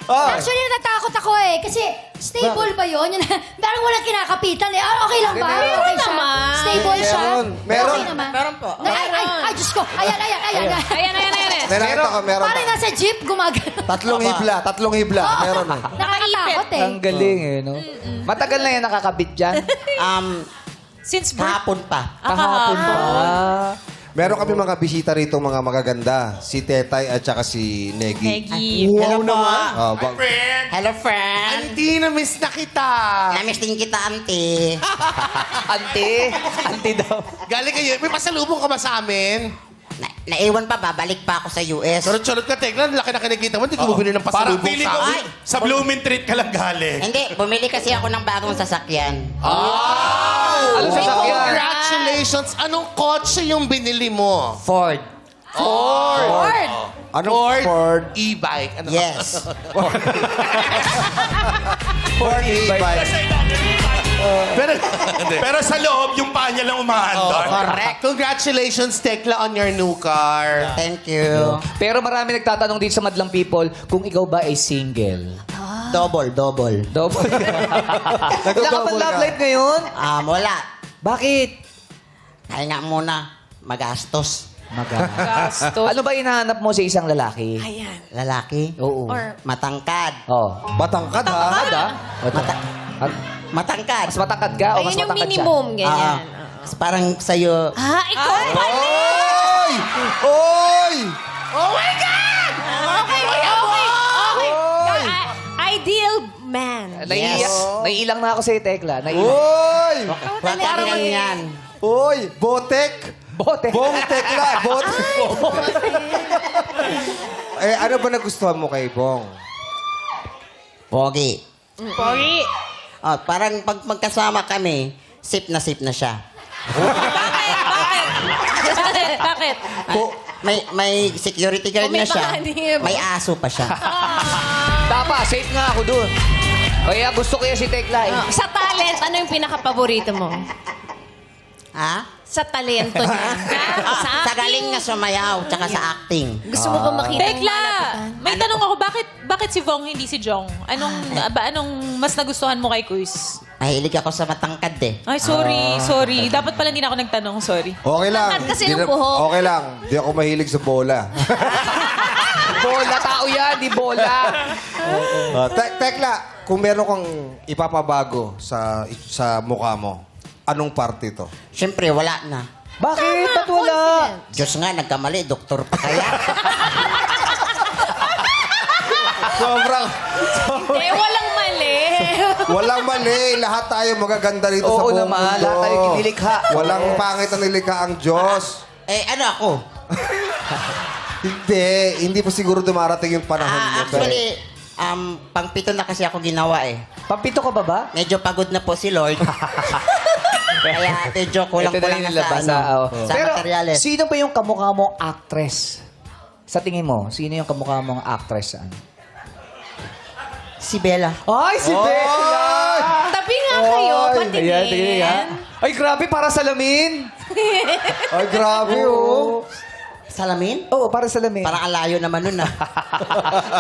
Actually, natatakot ako eh. Kasi stable ba yun? Parang walang kinakapitan eh. Okay lang ba? Meron Okay siya? naman. Stable siya? Meron. Okay naman? Meron po. Ay, Diyos ko. Ayan. Meron. Parang nasa jeep, gumagano. Tatlong hibla. Meron eh. Nakakatakot eh. Ang galing eh, no? Matagal na yan nakakabit dyan. Since birth. Kahapon pa. Kahapon pa. Meron kami mga bisita rito, mga magaganda. Si Tetay at saka si Negi. Hello po. Hello, friend. Auntie, na-miss na kita. Na-miss din kita, auntie. Auntie daw. Galing kayo. May pasalubong ka ba sa amin? Naiwan pa, babalik pa ako sa US. Charot-charot ka, Tekla. Laki na kinikita mo. Hindi ko bumili ng Parang pasalubong feeling sa ko amin. sa Blooming Treat ka lang galing. Hindi, bumili kasi ako ng bagong sasakyan. Ano sa sakyan? Congratulations! Anong kotse yung binili mo? Ford. Anong Ford? E-bike. Ano? Yes. Ford e-bike. Pero sa loob, yung paa niya lang umaandar. Correct. Congratulations, Tekla, on your new car. Thank you. Pero marami nagtatanong dito sa Madlang People kung ikaw ba ay single. Double. Double. Wala ka bang love life ngayon? Wala. Bakit? Kaya nga muna, magastos. Gasto. Ano ba hinahanap mo sa isang lalaki? Ayan. Lalaki. Oo. Matangkad. Oh. Batangkad, ha? Matangkad. Mas matangkad ka o mas Ayun yung matangkad minimum, ganyan. Parang sa'yo. Ikaw pala! Oy! Oy! Oh my God! Okay. Ideal man. Naiilang na ako sa Tekla. Oy! Huwag ka yan. Oy! Botek! Bote. Bong Tekla! Botek! Ano ba nagustuhan mo kay Bong? Pogi. Pogi. Parang pag magkasama kami, sip na siya. Bakit? May security guard na siya. May aso pa siya. Tapa, safe nga ako dun. Kaya gusto ko yan si Tekla eh. Sa talent, ano yung pinaka-paborito mo? Ha? Sa talento niya. Sa galing na sumayaw, tsaka sa acting. Gusto mo ba makita yung Tekla, malapitan? may tanong ako, bakit si Vong hindi si Jong? Anong mas nagustuhan mo kay Kuis? Mahilig ako sa matangkad eh. Ay, sorry. Dapat pala hindi na ako nagtanong, sorry. Okay lang. Tangkad kasi Di ng na- buhok. Okay lang. Di ako mahilig sa bola. Bola, tao yan, di bola. Tekla, kung meron kang ipapabago sa mukha mo, anong parte ito? Siyempre, wala na. Bakit? Ba't wala? Diyos nga, nagkamali. Doktor pa kaya. Sobrang... Walang mali. Walang mali. Lahat tayo magaganda rito sa Oo buong naman, mundo. lahat tayo kinilikha. Walang pangit na nilikha ang Diyos. Ano ako? Hindi pa siguro dumarating yung panahon mo. Actually, pang-pito na kasi ako ginawa eh. Pampito ka ba? Medyo pagod na po si Lord. Kaya medyo kulang-kulang na sa Pero, materyales. sino ba yung kamukha mong actress? Sa tingin mo, sino yung kamukha mong actress? Si Bella. Ay, si Bella! Tabi nga kayo, patingin. Ayan, tingin nga. Ay, grabe, para salamin. Ay, grabe, oh. Salamin? Oo, para salamin. Parang alayo naman nun ah.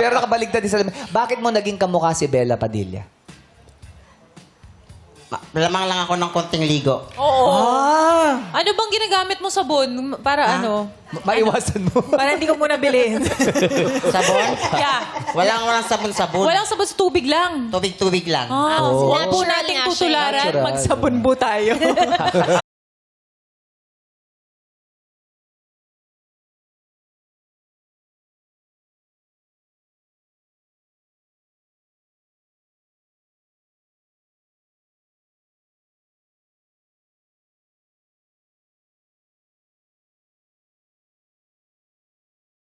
Pero nakabaligtad din salamin. Bakit mo naging kamukha si Bella Padilla? Lamang lang ako ng konting ligo. Oo. Ah! Ano bang ginagamit mo sabon para ano? Maiwasan mo. Para hindi ko muna bilhin. Sabon? Yeah. Walang sabon-sabon. Walang sabon sa tubig lang. Tubig-tubig lang. Huwag po Natural nating nga siya. tutularan. Natural. Magsabon po tayo.